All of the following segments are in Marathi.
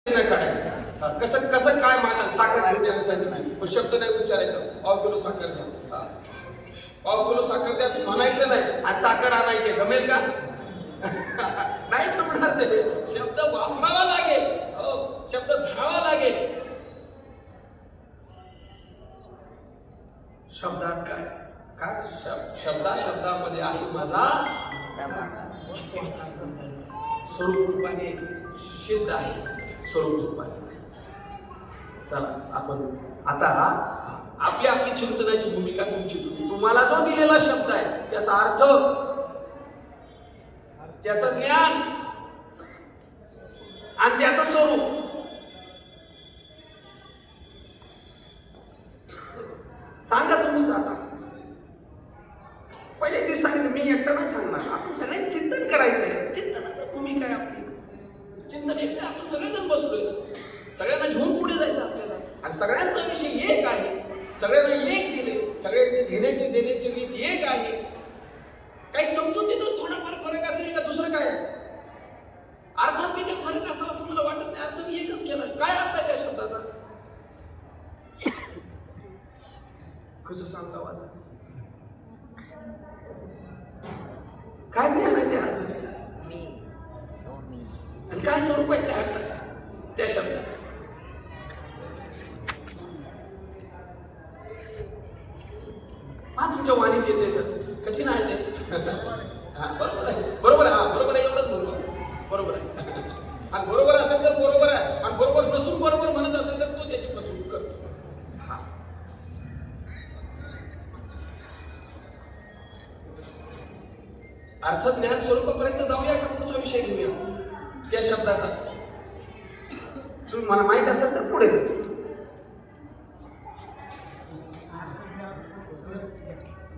काढायचं कसं कसं काय मागाल साखर घेऊन येण्यासाठी पण शब्द नाही उच्चारायचं. 1/2 किलो साखर द्या, 1/2 किलो साखर द्या असं म्हणायचं नाही. आज साखर आणायचे जमेल का? नाही जमणार. ते शब्द वापरावा लागेल, शब्द धरावा लागेल. शब्दात काय काय शब्दामध्ये आहे माझा स्वरूप रूपाने सिद्ध आहे. स्वरूप रूपाने चला आपण आता आपली आपली चिंतनाची भूमिका तुमची तुम्हाला जो दिलेला शब्द आहे त्याचा अर्थ, त्याचं ज्ञान आणि त्याचं स्वरूप सांगा तुम्हीच. आता पहिले दिवस सांगितलं मी एकटा नाही सांगणार. आपण सगळ्यांनी चिंतन करायचं आहे. चिंतनाची भूमिका आहे आपली. चिंतन एकटे आपण सगळेजण बसलोय, सगळ्यांना घेऊन पुढे जायचं आपल्याला. आणि सगळ्यांचा विषय एक आहे, सगळ्यांना एक दिले, सगळ्यांची घेण्याची देण्याची रीत एक आहे. काही समजुतीतच थोडाफार फरक असेल का दुसरं काय? अर्थात मी काही फरक असावा असं मला वाटत नाही. अर्थ मी एकच केला. काय अर्थ आहे त्या शब्दाचा? कसं सांगावं आता? काय ज्ञान आहे त्या अर्थाचं आणि काय स्वरूप आहे त्या अर्थाचं, त्या शब्दाचं? हा तुमच्या वाणीत येते तर कठीण आहे ते. बरोबर आहे, बरोबर आहे. हा बरोबर आहे, एवढंच बरोबर आहे. आणि बरोबर असेल तर बरोबर आहे, आणि बरोबर नसून बरोबर म्हणत असेल तर तो त्याची फसवणूक करतो. अर्थ ज्ञान स्वरूपापर्यंत जाऊया का? पुढचा विषय घेऊया त्या शब्दाचा. तुम्ही मला माहित असेल तर पुढे जातो.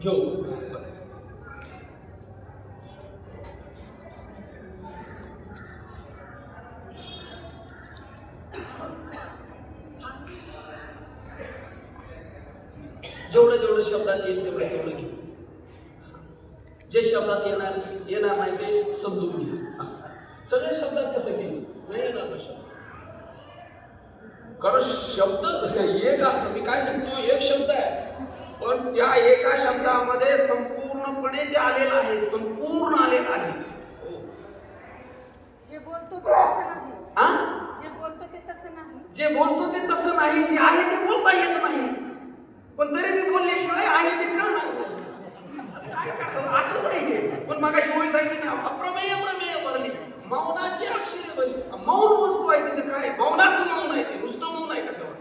घेऊ जेवढं शब्दात येईल तेवढं घेऊ. जे शब्दात येणार नाही ते समजून घे. सगळे शब्दात कसं घेईल नाही येणार ना शब्द. कारण शब्द एक असतो. मी काय सांगतो, एक शब्द आहे पण त्या एका शब्दामध्ये संपूर्णपणे ते आलेलं आहे, संपूर्ण आलेलं आहे. जे बोलतो ते तसं नाही. जे बोलतो ते तसं नाही. जे आहे ते बोलता येत नाही, पण तरी मी बोलल्याशिवाय आहे ते कळणार नाही. काय करावं असंच आहे. पण मगाशी होई सांगितली ना, अप्रमेय प्रमेय भरली, मौनाची अक्षरे भरली. मौन वस्तू आहे तिथे. काय मौनाचं मौन आहे ते, नुसतं मौन आहे का तेव्हा?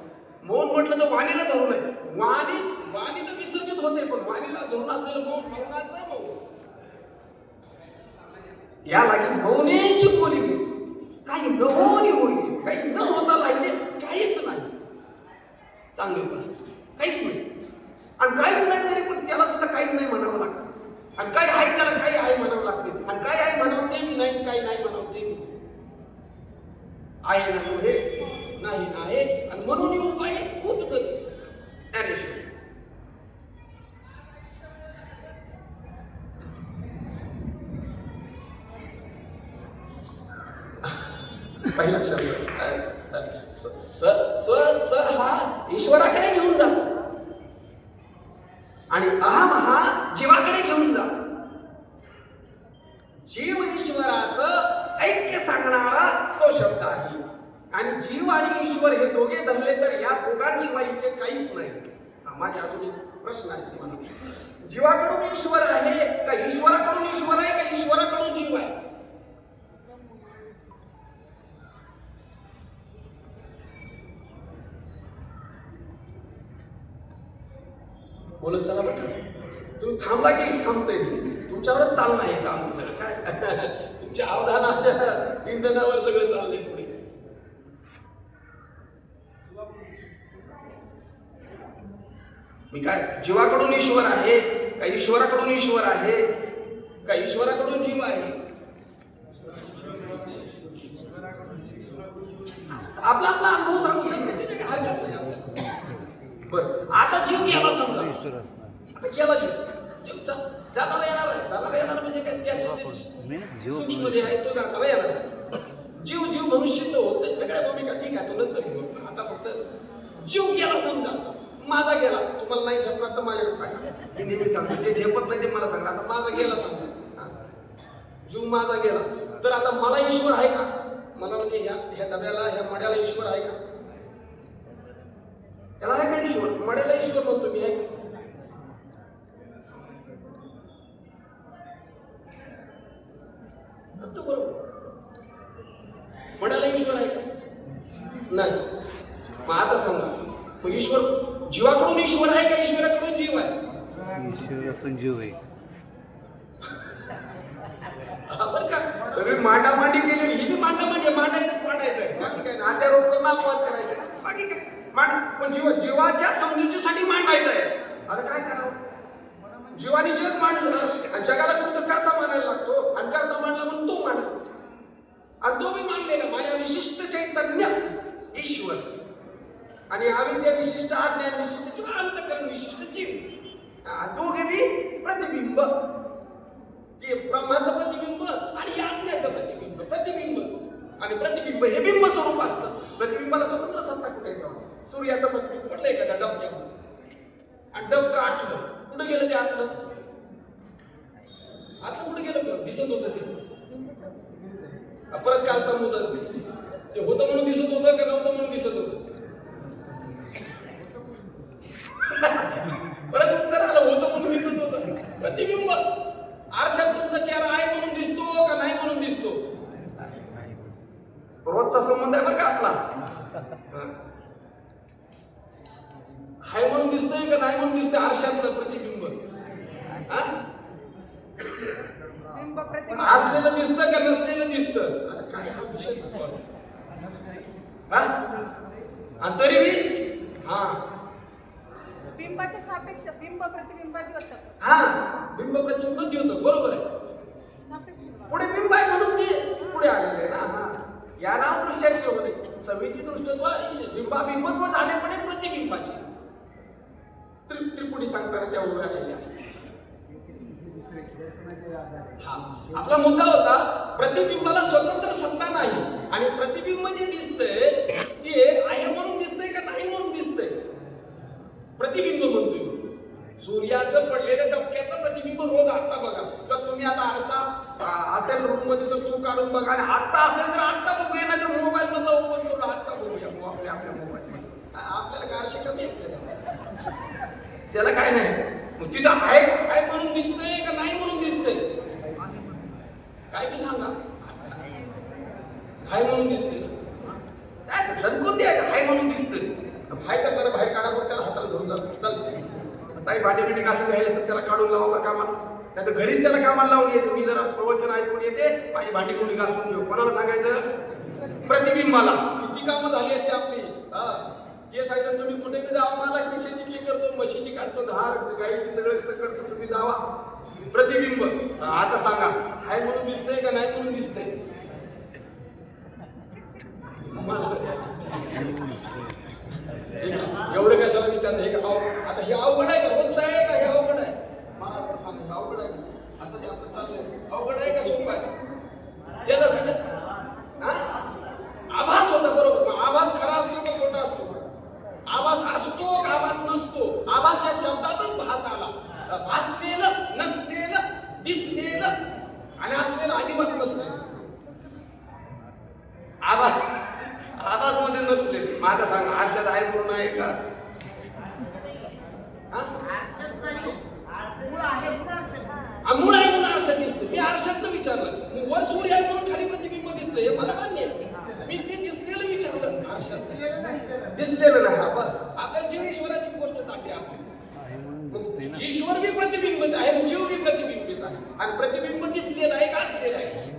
मौन म्हटलं तर वाणीला धरून आहे. वाणी तर विसर्जित होते, पण वाणीला धरून असलेलं मौन मौनाचं मौन. या लागी मौनेची बोली काही न होणी व्हायची, काही न होता लायचे काहीच नाही. चांगले उपास काहीच नाही, आणि काहीच नाही तरी पण त्याला सुद्धा काहीच नाही म्हणावं लागतं. आणि काय आहे त्याला काही आहे म्हणावं लागते, आणि काय आहे म्हणावं ते मी नाही, काही नाही म्हणावं ते मी आहे ना हे नाही आहे. आणि म्हणून उपाय खूप ज्ञानेश्वर. पहिला शब्द स हा ईश्वराकडे घेऊन जातो, आणि अहम हा जीवाकडे घेऊन जातो. जीव ईश्वराचं ऐक्य सांगणारा तो शब्द आहे. आणि जीव आणि ईश्वर हे दोघे धरले तर या दोघांशिवाय इथे काहीच नाही. माझ्या अजून एक प्रश्न आहे तुम्हाला. जीवाकडून ईश्वर आहे का ईश्वराकडून ईश्वर आहे का ईश्वराकडून जीव आहे? बोलत चला बरं. तुम्ही थांबला की थांबतोय. तुमच्यावरच चालणं आहे आमचं सगळं. काय तुमच्या अवधानाच्या इंधनावर सगळं चाललंय पुढे. मी काय जीवाकडून ईश्वर आहे का ईश्वराकडून ईश्वर आहे का ईश्वराकडून जीव आहे? आपला आपला अनुभव सांगू शकतो, हरकत नाही. बरं आता जीव गेला समजा, आता गेला जीव जाताना येणार म्हणजे काय त्याचे सूक्ष्म जे आहे तो जाताना येणार. जीव मनुष्य तो होत वेगळ्या भूमिका. आहे, तो नंतर घेऊ. आता फक्त जीव गेला समजा, माझा गेला, तुम्हाला नाही झेपणार तर माझ्याकडे टाका. मी नेहमी सांगतो, जे झेपत नाही ते मला सांगा. आता माझा गेला समजा, जीव माझा गेला, तर आता मला ईश्वर आहे का? मला म्हणजे ह्या डब्याला, ह्या मड्याला ईश्वर आहे का? त्याला आहे का ईश्वर? मड्याला ईश्वर म्हणतो मी, आहे का? बरोबर, मड्याला ईश्वर आहे का? नाही. मग आता सांगा, मग ईश्वर जीवाकडून ईश्वर आहे का ईश्वराकडून जीव आहे? ईश्वरातून जीव आहे. बरं का, सगळी मांडामांडी केली, ही बी मांडामांडी मांडायचं आहे, बाकी काय नात्यारोप करणं, अपवाद करायचं, बाकी काय पण जीवाच्या समजुतीसाठी मांडायचं आहे. आता काय करावं? जीवाने जग मांडलं आणि जगाला कुठं करता मानायला लागतो, आणि करता मांडला म्हणून तो मांडतो, आणि तो बी मानलेला माझ्या विशिष्ट चैतन्य ईश्वर आणि अविद्या विशिष्ट, अज्ञान विशिष्ट किंवा अंतःकरण विशिष्ट जीव, दोघे बी प्रतिबिंब. ते ब्रह्माचं प्रतिबिंब आणि आज्ञाचं प्रतिबिंब. प्रतिबिंब आणि प्रतिबिंब हे बिंब स्वरूप असतं. प्रतिबिंबाला स्वतंत्र सत्ता कुठे येतं? सूर्याचं प्रतिबिंब पडलं एखाद्या डबक्यावर आणि डबकं आटलं, कुठं गेलं ते आतलं? आतलं कुठं गेलं? दिसत होतं ते. परत कालचा मुद्दा, ते होतं म्हणून दिसत होतं का नव्हतं म्हणून दिसत होतं? परत उत्तर आलं, होतं म्हणून दिसत होतं. प्रतिबिंब. आरशात तुमचा चेहरा आहे म्हणून दिसतो का नाही म्हणून दिसतो? रोजचा संबंध आहे बरं का आपला. हाय म्हणून दिसतंय का नाही म्हणून दिसतंय? आरशातलं प्रतिबिंब असलेलं दिसतं का नसलेलं दिसतं? आता काय हा विषय सांगतो. आणि तरी मी बिंबाच्या सापेक्ष बिंब प्रतिबिंबादी होतात. बिंब प्रतिबिंब होतं, बरोबर आहे. पुढे बिंब आहे म्हणून ते पुढे आलेले आहे ना. या नाव दृश्याचे होते समिती दृष्टत्व बिंबाबिंबत्व झालेपणे प्रतिबिंबाचे त्रिपुटी सांगताना त्या उभ्या आलेल्या. आपला मुद्दा होता, प्रतिबिंबाला स्वतंत्र सत्ता नाही आणि प्रतिबिंब जे दिसतंय ते आहे म्हणून दिसतंय का नाही म्हणून दिसतंय? प्रतिबिंब म्हणतोय. सूर्याचं पडलेलं डबक्यातलं प्रतिबिंब रोज आता बघा, तर तुम्ही आता आरसा असेल रूम मध्ये तर तो काढून बघा, आणि आत्ता असेल तर आत्ता बघूया, नाही तर मोबाईल मधला ओपन करून आत्ता बघूया आपल्या मोबाईल मध्ये. आपल्याला गारशी कमी आहे त्याला काय नाही. मग तिथं हाय म्हणून दिसतंय का नाही म्हणून दिसतंय? काय बी सांगा, हाय म्हणून दिसतंय काय धनकून द्यायचं? हाय म्हणून दिसतंय. हाय तर जरा बाहेर काढा, त्याला हाताला धरून जातो, चालतंय. ताई भांडी बिंडी घासून घ्यायला असं त्याला काढून लावा कामाला, नाही तर घरीच त्याला कामाला लावून यायचं. मी जरा प्रवचन ऐकून येते, माझी भांडी कोणी घासून घेऊ. कोणाला सांगायचं? प्रतिबिंबाला. किती कामं झाली असते आपली. ते सांगितलं तुम्ही कुठे बी जावा, मला की शेती करतो, म्हशीची काढतो, धार गाईची सगळं कसं करतो, तुम्ही जावा. प्रतिबिंब. आता सांगा, हाय म्हणून दिसतंय का नाही म्हणून दिसतंय? एवढं कशाला विचारतं? हे का आता हे अवघड आहे का? रोजचं आहे का? हे अवघड आहे? मला तर सांगा, अवघड आहे का? आता ते आपलं चाललंय, अवघड आहे का सोपं आहे? त्याचा विचार आभास होता, बरोबर. आभास खरा असतो का खोटा असतो? आभास असतो का आभास नसतो? आभास या शब्दातच भास आला. भासलेलं, नसलेलं, दिसलेलं आणि असलेलं अजिबात नसलेलं. आभास मध्ये नसले. माझा सांगा, आरशात आहे म्हणून आहे का? मूळ आहे म्हणून आरशात दिसतं. मी आरशातलं विचारलं, वर सूर्य आहे म्हणून खाली प्रतिबिंब दिसतं, हे मला मान्य आहे. मी ते दिसलेलं विचारलं, आरशात दिसलेलं नाही. बस आपल्याला जीव ईश्वराची गोष्ट चांगली आहे. ईश्वर बी प्रतिबिंबित आहे, जीव बी प्रतिबिंबित आहे, आणि प्रतिबिंब दिसलेलं आहे का असलेलं आहे?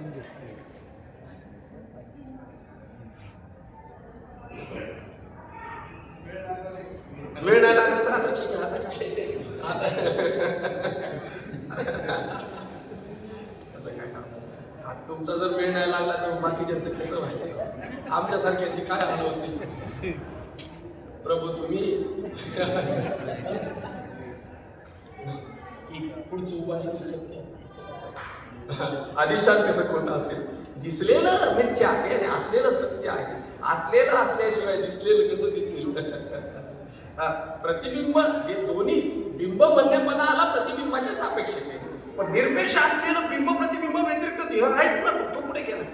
वेळ नाही लागला तर आता ठीक आहे. आता काय तुमचा जर वेळ नाही लागला तर बाकीच्यांचं कसं व्हायचं? आमच्यासारख्यांची काय हाल होती? प्रभू तुम्ही पुढची उभारी शक्य अधिष्ठान कसं खोटं असेल? दिसलेलं मिथ्या आहे आणि असलेलं सत्य आहे. असलेलं असल्याशिवाय दिसलेलं कसं दिसेल? प्रतिबिंब जे दोन्ही बिंब म्हणण्यापणा आला प्रतिबिंबाच्या सापेक्षते, पण निरपेक्ष असलेलं बिंब प्रतिबिंब व्यतिरिक्त देह आहेच ना, तो पुढे गेला.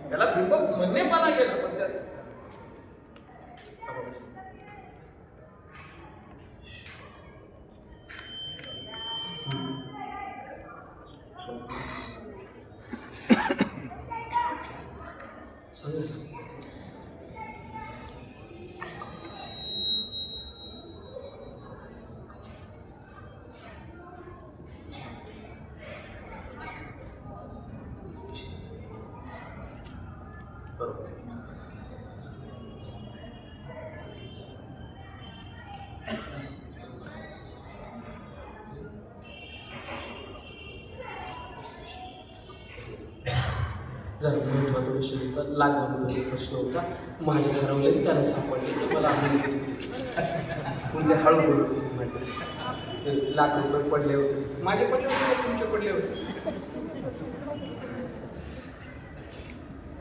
त्याला बिंब म्हणणेपणा गेला. पण त्यात जरा महत्वाचा विषय होता, लागवड प्रश्न होता. माझे हरवले त्याला सापडले ते मला कोणते हळू बोलतो. माझे ते ₹1,00,000 पडले होते. माझे पडले होते, तुमचे पडले होते.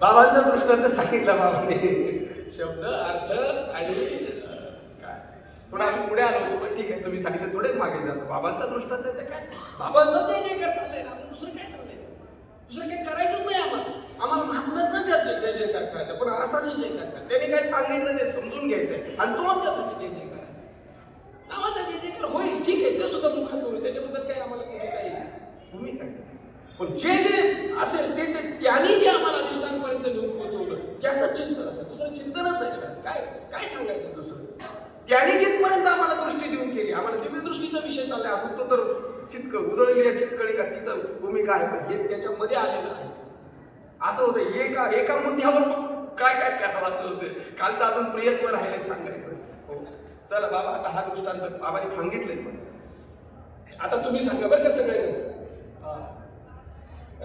बाबांचा दृष्टांत सांगितला बाबाने, शब्द अर्थ आणि काय थोडं आम्ही पुढे आलो होतो. पण ठीक आहे, तुम्ही सांगितलं थोडेच मागे जातो. बाबांचा दृष्टांत ते काय, बाबांचं ते जे काय चाललंय ना, दुसरं काय चाललंय, दुसरं काही करायचंच नाही आम्हाला. आम्हाला महात्म्याचा जय जयकार करायचा, पण असाच जयकार करा. त्यांनी काय सांगितलं ते समजून घ्यायचंय आणि तो आमच्यासाठी जय जयकार नावाचा जय जयकार होईल. ठीक आहे, ते सुद्धा मुखात होईल, त्याच्याबद्दल काही आम्हाला काही भूमिका नाही. पण जे जे असेल ते त्यांनी जे आम्हाला अधिष्ठानपर्यंत नेऊन पोहोचवलं त्याचं चिंतन असेल, दुसरं चिंतनच नाही. काय काय सांगायचं दुसरं? त्यांनी जिथपर्यंत आम्हाला दृष्टी देऊन केली, आम्हाला दिव्य दृष्टीचा विषय चाललाय. अजून तो तर चितकं उजळली या चितकळी का तिथं भूमिका आहे, पण हे त्याच्यामध्ये आलेलं आहे. असं होतं एका मुद्द्यावर काय काय करावं असं होतं. कालचं अजून प्रियत्व राहिले सांगायचं. हो चला बाबा, आता हा दृष्टांत बाबाने सांगितलंय, पण आता तुम्ही सांगा बरं का सगळे.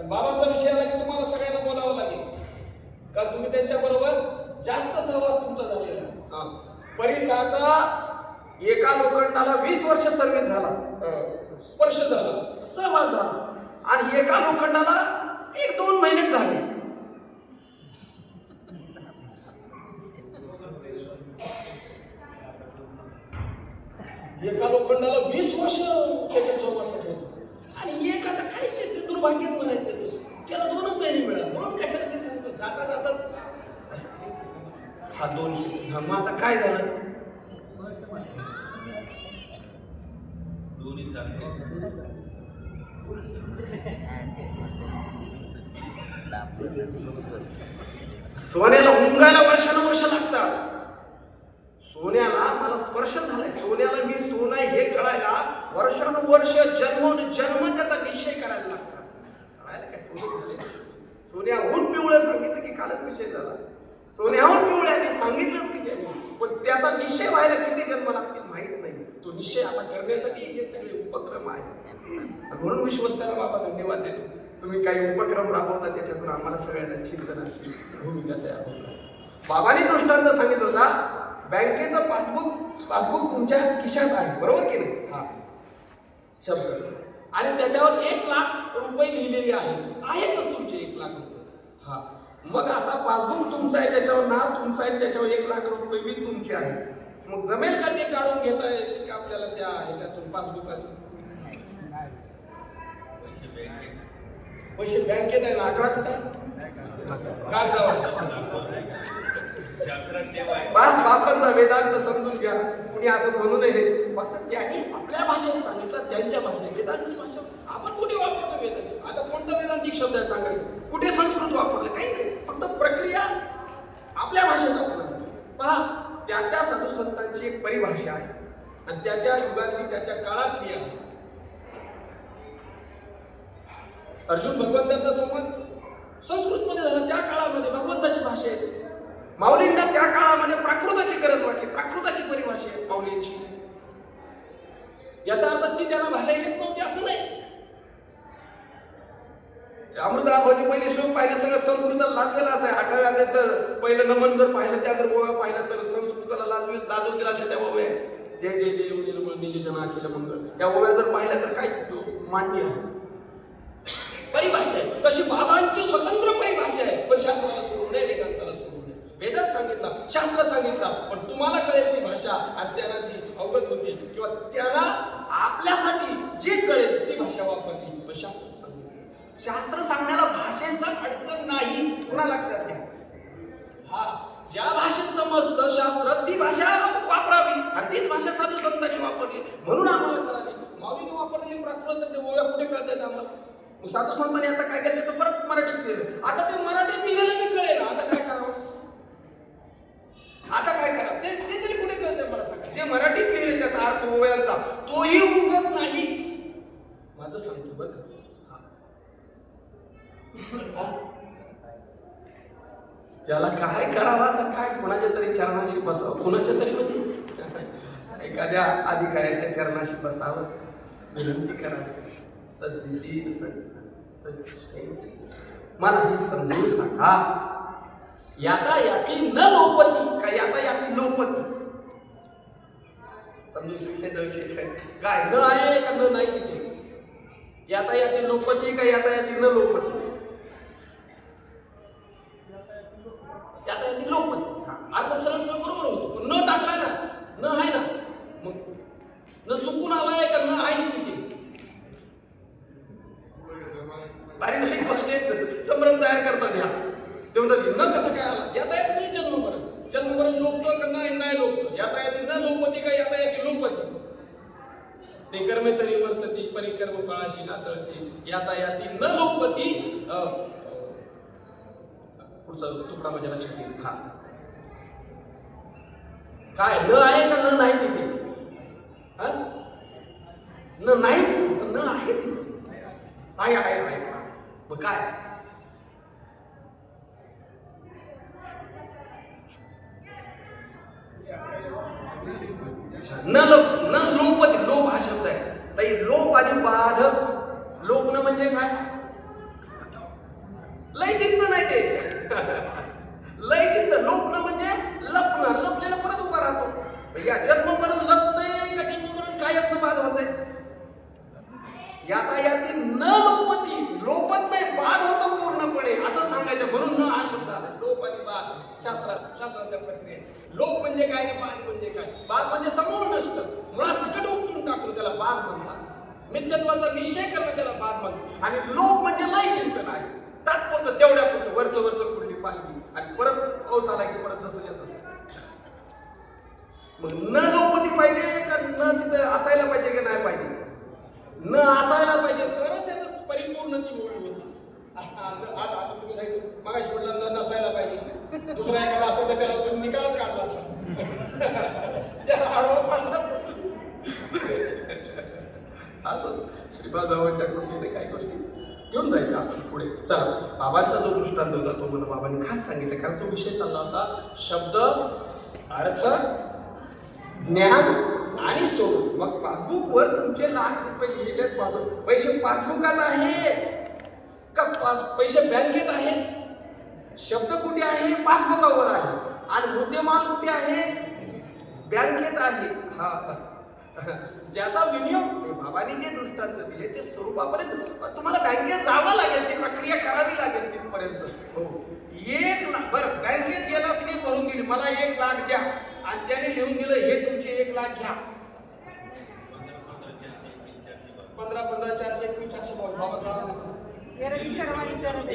बाबांचा विषय आला की तुम्हाला सगळ्यांना बोलावं लागेल, कारण तुम्ही त्यांच्याबरोबर जास्त सहवास तुमचा झालेला. परिसराचा एका लोखंडाला 20 वर्ष सर्व्हिस झाला, स्पर्श झाला, सहवास झाला, आणि एका लोखंडाला 1-2 महिनेच झाले. एका लोखंडाला 20 वर्ष त्याच्या सहवासात होतो, आणि एक आता काय ते दुर्भाग्य म्हणायचं, त्याला 2 महिने मिळाले. 2 कशाला ते सांगतो, जाता जाताच हा 2. मग आता काय झालं? सोन्याला उमगायला वर्षानुवर्ष लागतात. सोन्याला मला स्पर्श झालाय, सोन्याला मी सोना हे कळायला वर्षानुवर्ष जन्म त्याचा निश्चय करायला लागतात. कळायला काय सोने झाले, सोन्याहून पिवळं सांगितलं की कालच विषय झाला. सोन्याहून पिवळ्याने सांगितलंच की त्यांनी, पण त्याचा निश्चय व्हायला किती जन्म लागतील माहित नाही. तो निश्चय आता करण्यासाठी हे सगळे उपक्रम आहेत. म्हणून विश्वस्ताला बाबा धन्यवाद देतो. तुम्ही काही उपक्रम राबवता, त्याच्यातून आम्हाला सगळ्यांना चिंतनाची भूमिका तयार होते. बाबांनी दृष्टांत सांगितलं होता, बँकेचं पासबुक तुमच्या खिशात आहे, बरोबर की नाही? हा शब्द, आणि त्याच्यावर 1,00,000 रुपये लिहिलेले आहेतच तुमचे 1,00,000 रुपये. हा, मग आता पासबुक तुमचं आहे, त्याच्यावर नाव तुमचं आहे, त्याच्यावर 1,00,000 रुपये बी तुमचे आहे. मग जमेल का ते काढून घेता येतील का आपल्याला त्या ह्याच्यातून, पासबुकातून? पैसे बँकेत आहे ना, आकडा कुठे बापांचा वेदांत समजून घ्या. कुणी असं म्हणू नये, फक्त त्यांनी आपल्या भाषेत सांगितलं, त्यांच्या भाषेत, वेदांची भाषा. आपण कुठे वापरतो वेदांची? आता कोणता वेदांतिक शब्द आहे सांगायचं? कुठे संस्कृत वापरलं? काही नाही, फक्त प्रक्रिया आपल्या भाषेत वापरली. पहा, त्या साधू संतांची एक परिभाषा आहे, आणि त्या युगातली त्या काळातली आहे. अर्जुन भगवंताचा संवाद संस्कृतमध्ये झाला, त्या काळामध्ये भगवंताची भाषा आहे. माऊलींना त्या काळामध्ये प्राकृताची गरज वाटली, प्राकृताची परिभाषा आहे माऊलींची. याचा अर्थ ती त्यांना भाषा येत नव्हती असं नाही. अमृताबाजी पहिले श्लोक पाहिलं, सगळं संस्कृताला लाजलेलं असं आहे. 18व्या अध्यायात पहिलं नमन जर पाहिलं, त्या जर ओव्या पाहिलं तर संस्कृताला लाजवतील अशा त्या ओव्या. जय जय देव निर्मळ निज जना केलं मंगळ, या ओव्या जर पाहिल्या तर काय मांडणी आहे. परिभाषा आहे. तशी बाबांची स्वतंत्र परिभाषा आहे, पण शास्त्राला सोडू नये, वेदांताला सोडू नये. वेदच सांगितला, शास्त्र सांगितला, पण तुम्हाला कळेल ती भाषा आणि त्यांना जी अवगत होती किंवा त्यांना आपल्यासाठी जे कळेल ती भाषा वापरली. पण शास्त्र सांगितलं, शास्त्र सांगण्याला भाषेचा अडचण नाही. पुन्हा लक्षात घ्या, हा ज्या भाषेत समजतं शास्त्र ती भाषा वापरावी आणि तीच भाषा साधू संतांनी वापरली म्हणून आम्हाला कळाली. माऊलीने वापरलेली प्राकृत तर ते ओव्या कुठे कळतात आम्हाला. मग साधू संतांनी आता काय केलं, त्याचं परत मराठीत लिहिलं. आता ते मराठीत लिहिलेलं मी कळेल, आता काय करावं, आता काय करावं ते तरी कुठे कळतं मला सांगा. जे मराठीत लिहिले त्याचा अर्थ ओव्यांचा तोही उमगत नाही. माझं सांगतो बरं का, ज्याला काय करावं तर काय, कुणाच्या तरी चरणाशी बसावं, कुणाच्या तरी म्हणजे एखाद्या अधिकाऱ्याच्या चरणाशी बसावं, विनंती करावी. मला हे समजून सांगा, यातायाती न लोपती का यातायाती लोपती? समजून सांगण्याचा विषय काय, न आहे का न नाही तिथे? यातायाती लोपती का यातायाती न लोपती? यातायाती लोपती. आता सरळ सरळ बरोबर होतो, पण न टाकलाय ना, न आहे ना, मग न चुकून आलाय का न आहेच तिथे? बारीक बारीक गोष्टी संभ्रम तयार करतात ह्या. ते म्हणतात न कसं काय आला, यातायात नाही जन्मभरण लोकतो का नाही लोकतो? यातायाती न लोपती का यातायाती लोपती? ते कर्मे तरी वर्तती परिकर्म फळाशी नातळती, यातायाती न लोपती. पुढचा तुकडा माझ्या लक्षात येईल. हा काय न आहे का न नाही तिथे? न नाही, न आहे तिथे, आहे. मग काय, न लोपती. लोप हा शब्द आहे ताई, लोप आणि बाध. लोपन म्हणजे काय, लय चिंतन आहे ते. लय चिंतन. लोपन म्हणजे लपणं, लपलेलं परत उभा राहतो. या जन्म मरण लपतंय का जन्म मरण कायमचं बाध होतंय? यातायाती न लोपती, लोपत नाही, बाद होतं पूर्णपणे असं सांगायचं, म्हणून न हा शब्द आला. लोप आणि बाद शास्त्राच्या प्रक्रियेत. लोप म्हणजे काय आणि बाद म्हणजे काय? बाद म्हणजे समूळ नष्ट, मुळात सकट उपटून टाकून त्याला बाद म्हणतात. नित्यत्वाचा निश्चय करणं त्याला बाद म्हणतात. आणि लोप म्हणजे लय चिंतन आहे, तात्पुरतं तेवढ्यापुरतं, वरचं कुंडली पालवी आणि परत पाऊस आला की परत जसं येत असं. मग न लोपती पाहिजे का न तिथं असायला पाहिजे की नाही पाहिजे? न असायला पाहिजे, तरच त्याच परिपूर्ण ती होईल. आता तुम्ही सांगितलं मगाशी म्हटलं न नसायला पाहिजे, दुसरा एखादा असं तर त्याला निकालच काढला असं श्रीपादावांच्या कृपेने काही गोष्टी घेऊन जायच्या आपण पुढे. चला, बाबांचा जो दृष्टांत होता तो मला बाबांनी खास सांगितलं, कारण तो विषय चालला होता शब्द, अर्थ, ज्ञान आणि सोडून. मग पासबुकवर तुमचे ₹1,00,000 लिहिलेत, पैसे पासबुकात आहेत का पैसे बँकेत आहेत? शब्द कुठे आहे? पासबुकावर आहे. आणि मुद्देमाल कुठे आहे? बँकेत आहे. हा ज्याचा विनियोग बाबांनी जे दृष्टांत दिले ते स्वरूपापर्यंत तुम्हाला बँकेत जावं लागेल, ती प्रक्रिया करावी लागेल तिथपर्यंत. हो, 1,00,000 बरं, बँकेत गेला स्लिप भरून दिली, मला 1,00,000 द्या, आणि त्याने लिहून दिलं हे तुमचे 1,00,000 घ्या. 15, 400, 400 बाबा एरवी 6,400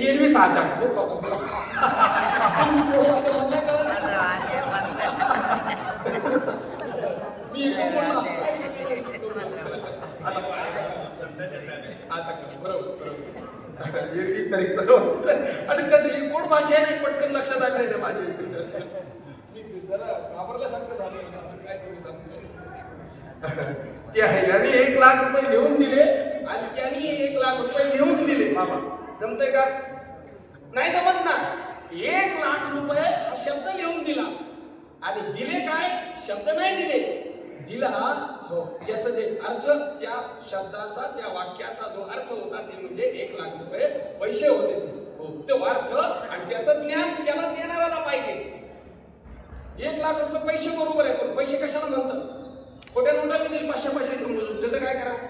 एरवी तरी सर्व. आणि कसं ही कोण भाषा आहे नाही पटकन लक्षात आलं नाही माझी. मी जरा घाबरल्यासारखं झालं, काय तुम्ही सांगतो ते आहे. यांनी 1,00,000 लिहून दिले आणि त्यांनी 1,00,000 लिहून दिले. बाबा जमतंय का? नाही जमत ना. 1,00,000 हा शब्द लिहून दिला आणि दिले काय? शब्द नाही दिले, दिला हो त्याचं जे अर्थ, त्या शब्दाचा त्या वाक्याचा जो अर्थ होता ते म्हणजे 1,00,000 पैसे होते. हो, तो अर्थ आणि त्याचं ज्ञान त्याला देणाऱ्याला पाहिजे. 1,00,000 पैसे बरोबर आहे, पण पैसे कशाला म्हणतात? खोट्या नोटा देईल 500 पैसे घेऊन, त्याचं काय करावं?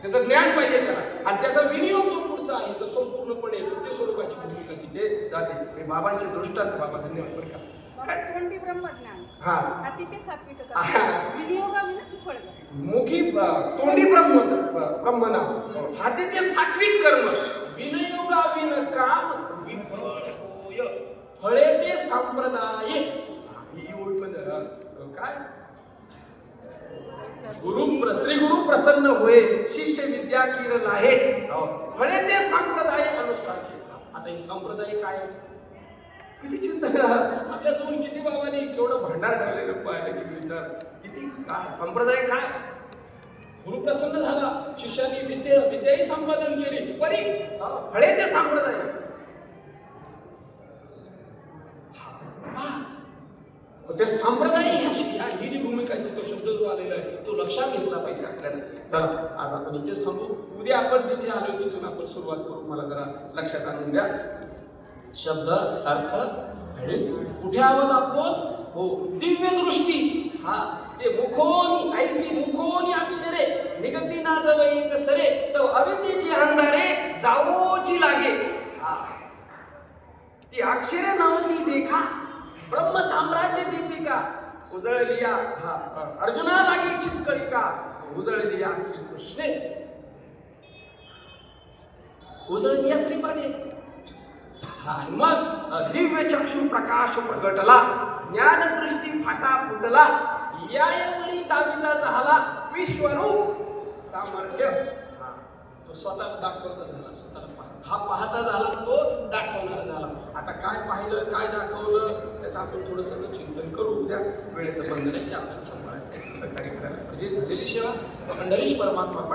त्याचं ज्ञान पाहिजे त्याला, आणि त्याचा विनियोग जो पुढचा मूळचा आहे तो संपूर्णपणे ते स्वरूपाची भूमिका तिथे जाते. हे बाबांचे दृष्टांत. बाबा धन्यवाद बरं का. बाबा तोंडी ब्रह्मज्ञान हा हाती ते सात्विक हा. विनियोगाविना फळगा. मुखी तोंडी ब्रह्मना हाती ते सात्विक कर्म विनयोगाविन काम विफळ होय फळे ते संप्रदाय. ही ओळ पण काय श्री गुरु प्रसन्न होय शिष्य विद्या किरण आहे फळे ते संप्रदाय अनुष्ठान. आता ही संप्रदाय काय किती चिंता आपल्या समोर किती बाबांनी केवढं भांडार ठेवलेलं पाहिलं की विचार किती काय संप्रदाय काय. गुरु प्रसन्न झाला शिष्याने विद्याही संपादन केली परी फळे ते संप्रदाय. ते संप्रदाय ही जी भूमिका आहे तो शब्द जो आलेला आहे तो लक्षात घेतला पाहिजे आपल्याला. चला आज आपण इथेच थांबू. उद्या आपण जिथे आलो तिथून आपण सुरुवात करू. मला जरा लक्षात आणून द्या. शब्द अर्थ आणि कुठे आहोत आपण. हो दिव्य दृष्टी. हा ते मुखोनी ऐसी मुखोनी अक्षरे निगती ना जव एक सरे तो अविद्येची अंधारे जावोची लागे. हा ती अक्षरे नव्हती देखा ब्रह्म साम्राज्य दीपिका उजळलिया. हा अर्जुना लागी चितकळिका उजळलिया श्रीकृष्णे उजळलिया श्रीपादे. हा मग दिव्य चक्षु प्रकाश प्रगटला ज्ञान दृष्टी फाटा फुटला यावरी दाविता झाला विश्वरूप सामर्थ्य. हा तो स्वतःला दाखवता झाला. स्वतःला हा पाहता झाला तो दाखवणारा झाला. आता काय पाहिलं काय दाखवलं त्याचं आपण थोडंसं चिंतन करू. उद्या वेळेचं बंधन आहे ते आपल्याला सांभाळायचं सहकार्य करायला म्हणजे झालेली सेवा पंढरीश परमात्मा